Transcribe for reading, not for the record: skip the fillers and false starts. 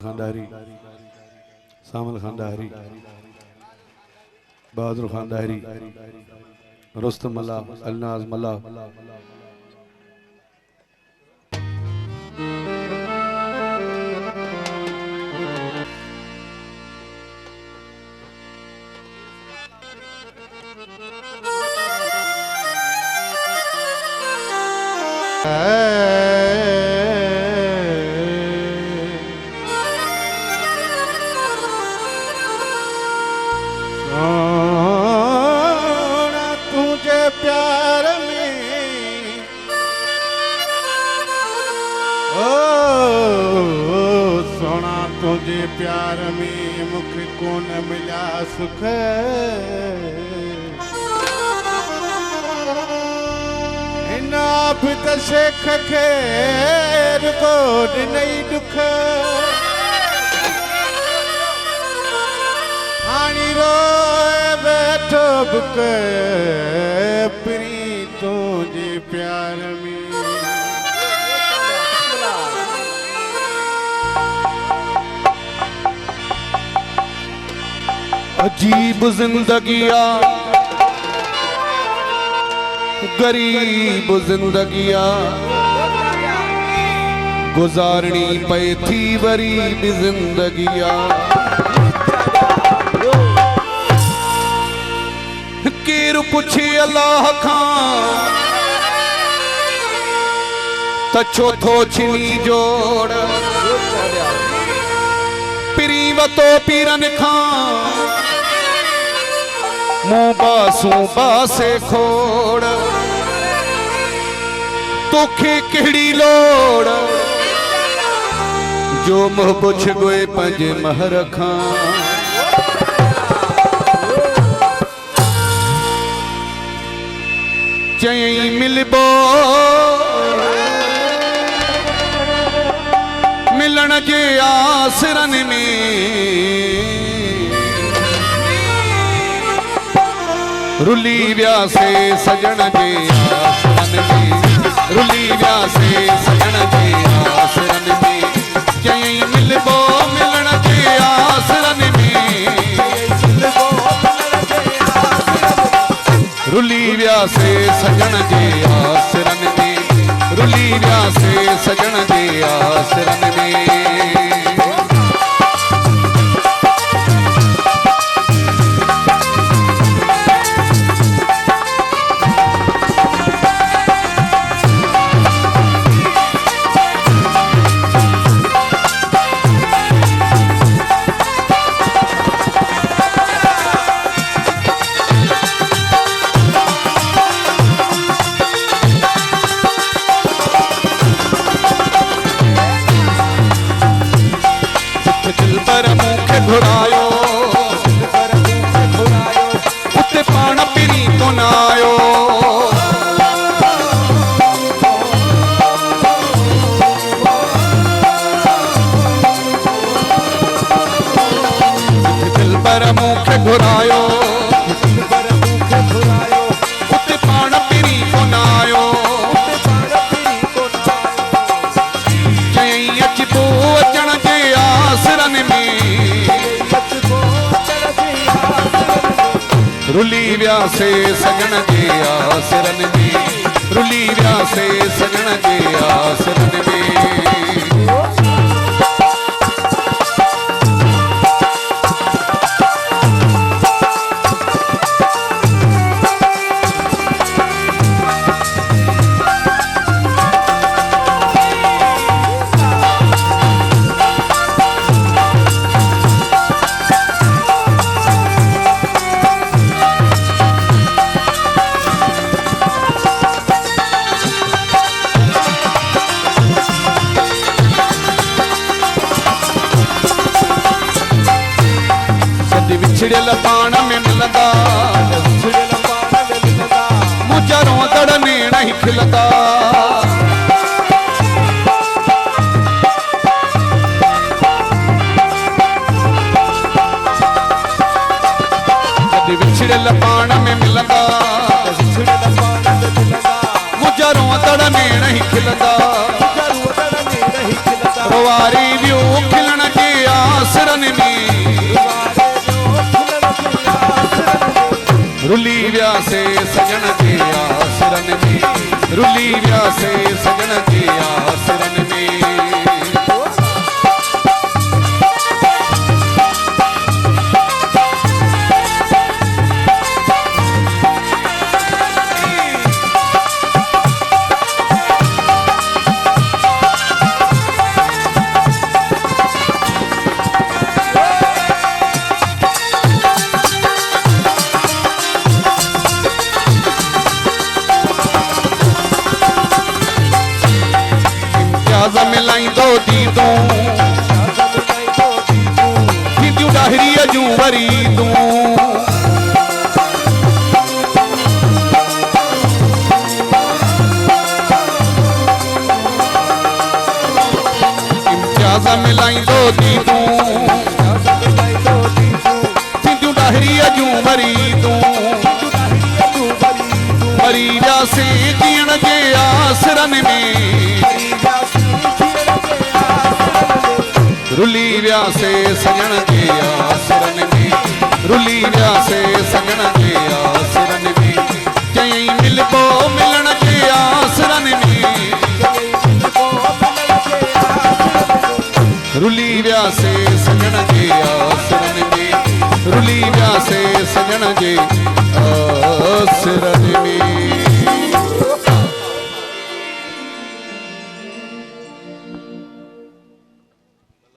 खानदारी, सामल खानदारी, बहादुर खानदारी, रुस्तम मल्ला, अलनाज मल्ला, तुझे प्यार में ओ सोना तुझे प्यार में मुख को न मिला सुख नाप शेख खेर को नहीं दुख हानी रोए बैठो बुक प्री तुझे प्यार में अजीब जिंदगिया गरीब जिंदगिया गुजारनी पे थी गरीब जिंदगिया केर पुछी अल्लाह खां त चौथो छिनी जोड़ पिरीवतो पीरन खां मुंह बासू बासे खोड़ तोखे केड़ी लोड़ जो मुंह पुछ गोए पंजे महर खां चई मिलबो मिलन जे आसरन में रुली व्यासे सजन जे आसरन में रुली व्यासे सजन जे आसरन में चई मिलबो मिलन जे आसरन में रुली व्यासे सजन जे आसरन में रुली व्यासे सजन जे आसरन में घुरायो उते पाण पिरी तो न आयो दिल पर मुखे घुरायो उते पाण पिरी तो न आयो चई अचबो अचण जे आसरन में रुली व्यासे सजन जे आसरन में रुली व्यासे सजन जे आसरन में छिड़ल पान में मिलदा मुझा रोदड़ में नहीं खिलदा विछड़े लपाण में मिलंदा मुझा रोअंदड़ में नहीं खिलंदा रोवारी वियो खिलण जे आसरन में रुली व्यासे सजन जे आसरन में रुली व्यासे सजन जे आसरन में मिलाईंदो दीदूं दीदियूं ॾाहिरीअ जूं वरीदूं इम्तियाज़ मिलाईंदो दीदूं दीदियूं ॾाहिरीअ जूं वरीदूं मरी वियासीं जीअण जे आसरन में रुली व्यासे सजन जे आसरन में रुली व्यासे सजन जे आसरन में चयईं मिलबो मिलण जे आसरन में रुली व्यासे सजन जे आसरन में रुली व्यासे सजन जे आसरन में